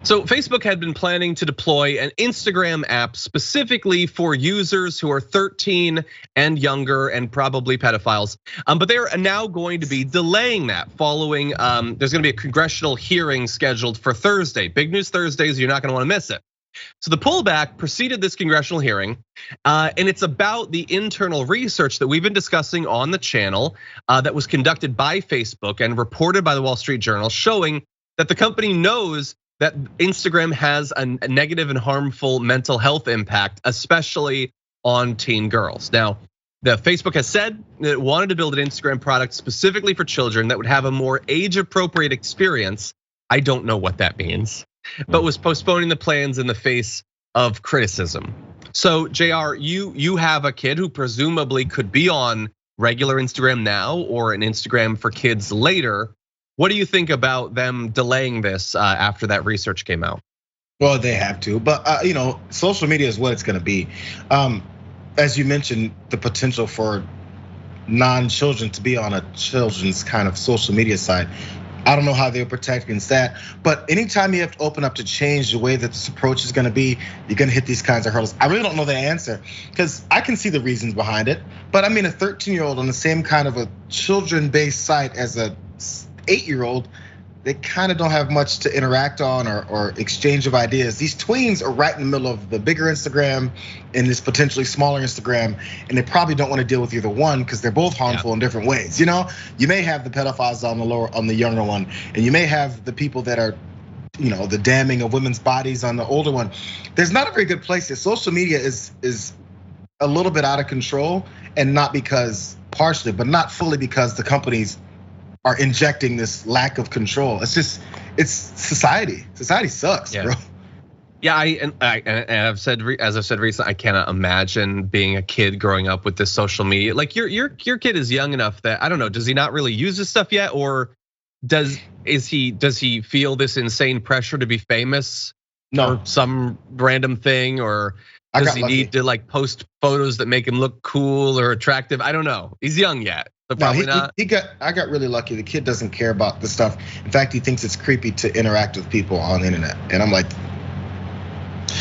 So Facebook had been planning to deploy an Instagram app specifically for users who are 13 and younger and probably pedophiles. But they're now going to be delaying that following, there's gonna be a congressional hearing scheduled for Thursday. Big news Thursdays, you're not gonna wanna miss it. So the pullback preceded this congressional hearing, and it's about the internal research that we've been discussing on the channel that was conducted by Facebook and reported by the Wall Street Journal, showing that the company knows that Instagram has a negative and harmful mental health impact, especially on teen girls. Now, the Facebook has said that it wanted to build an Instagram product specifically for children that would have a more age-appropriate experience. I don't know what that means, but was postponing the plans in the face of criticism. So JR, you have a kid who presumably could be on regular Instagram now or an Instagram for kids later. What do you think about them delaying this after that research came out? Well, they have to, but social media is what it's gonna be. As you mentioned, the potential for non-children to be on a children's kind of social media site. I don't know how they'll protect against that, but anytime you have to open up to change the way that this approach is gonna be, you're gonna hit these kinds of hurdles. I really don't know the answer, because I can see the reasons behind it, but I mean, a 13-year-old on the same kind of a children-based site as a 8-year-old, they kind of don't have much to interact on or exchange of ideas. These tweens are right in the middle of the bigger Instagram and this potentially smaller Instagram, and they probably don't want to deal with either one because they're both harmful in different ways. You may have the pedophiles on the younger one, and you may have the people that are, the damning of women's bodies on the older one. There's not a very good place. Social media is a little bit out of control, and not partially, but not fully because the companies are injecting this lack of control. It's society. Society sucks, bro. Yeah, I've said, as I've said recently, I cannot imagine being a kid growing up with this social media. Like your kid is young enough that, I don't know, does he not really use this stuff yet, or does he feel this insane pressure to be famous? No. Or some random thing, or does he need to like post photos that make him look cool or attractive? I don't know. He's young yet. So probably not. I got really lucky. The kid doesn't care about the stuff. In fact, he thinks it's creepy to interact with people on the internet. And I'm like,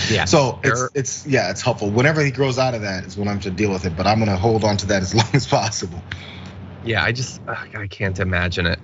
yeah. So it's helpful. Whenever he grows out of that is when I'm to deal with it. But I'm gonna hold on to that as long as possible. Yeah, I can't imagine it.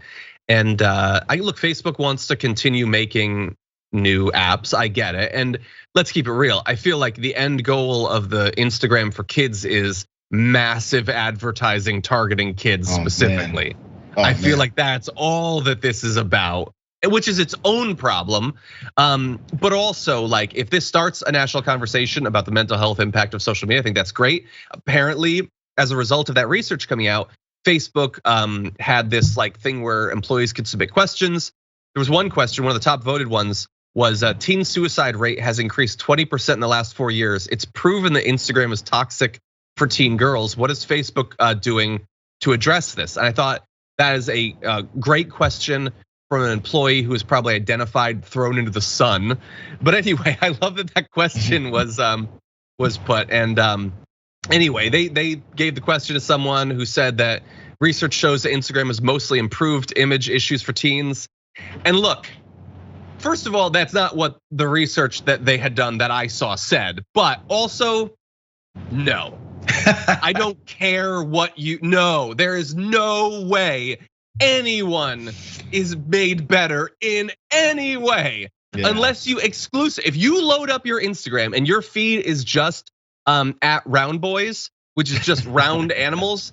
And look, Facebook wants to continue making new apps. I get it. And let's keep it real. I feel like the end goal of the Instagram for kids is massive advertising targeting kids specifically. I feel like that's all that this is about, which is its own problem. But also, like, if this starts a national conversation about the mental health impact of social media, I think that's great. Apparently, as a result of that research coming out, Facebook had this like thing where employees could submit questions. There was one question, one of the top voted ones was teen suicide rate has increased 20% in the last 4 years. It's proven that Instagram is toxic for teen girls. What is Facebook doing to address this? And I thought that is a great question from an employee who was probably identified, thrown into the sun. But anyway, I love that question was put. And anyway, they gave the question to someone who said that research shows that Instagram has mostly improved image issues for teens. And look, first of all, that's not what the research that they had done that I saw said, but also, no. I don't care what know. There is no way anyone is made better in any way unless you exclusive. If you load up your Instagram and your feed is just at Round Boys, which is just round animals,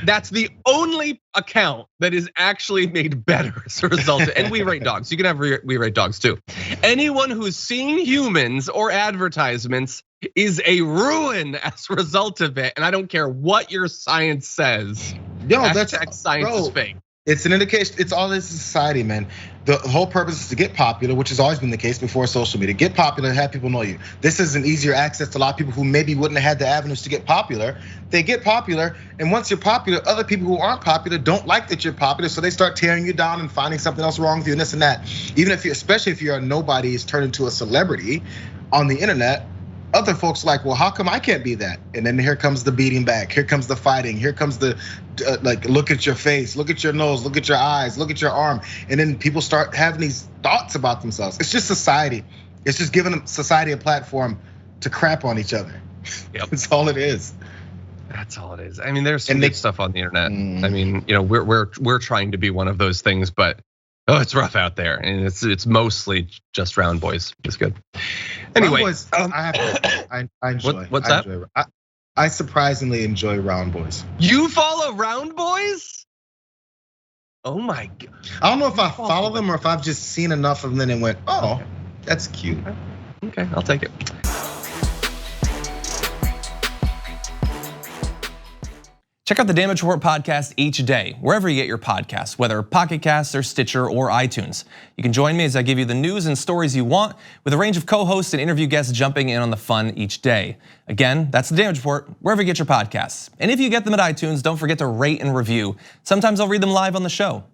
that's the only account that is actually made better as a result. And we rate dogs. You can have we rate dogs too. Anyone who's seeing humans or advertisements is a ruin as a result of it. And I don't care what your science says. No, that's science is fake. It's an indication. It's all this society, man. The whole purpose is to get popular, which has always been the case before social media. Get popular, have people know you. This is an easier access to a lot of people who maybe wouldn't have had the avenues to get popular. They get popular, and once you're popular, other people who aren't popular don't like that you're popular, so they start tearing you down and finding something else wrong with you and this and that. Even if especially if you're a nobody, is turned into a celebrity on the internet. other folks are like, well, how come I can't be that? And then here comes the beating back, here comes the fighting, here comes the like, look at your face, look at your nose, look at your eyes, look at your arm. And then people start having these thoughts about themselves. It's just society. It's just giving society a platform to crap on each other. Yep. That's all it is. That's all it is. I mean, there's some good stuff on the internet. I mean, we're trying to be one of those things, but it's rough out there, and it's mostly just Round Boys. It's good. Anyway, Round Boys, I enjoy. What's I that? enjoy, I surprisingly enjoy Round Boys. You follow Round Boys? Oh my God! I don't know if I follow them or if I've just seen enough of them and went, oh, that's cute. Okay, I'll take it. Check out the Damage Report podcast each day, wherever you get your podcasts, whether Pocket Casts or Stitcher or iTunes. You can join me as I give you the news and stories you want, with a range of co-hosts and interview guests jumping in on the fun each day. Again, that's the Damage Report, wherever you get your podcasts. And if you get them at iTunes, don't forget to rate and review. Sometimes I'll read them live on the show.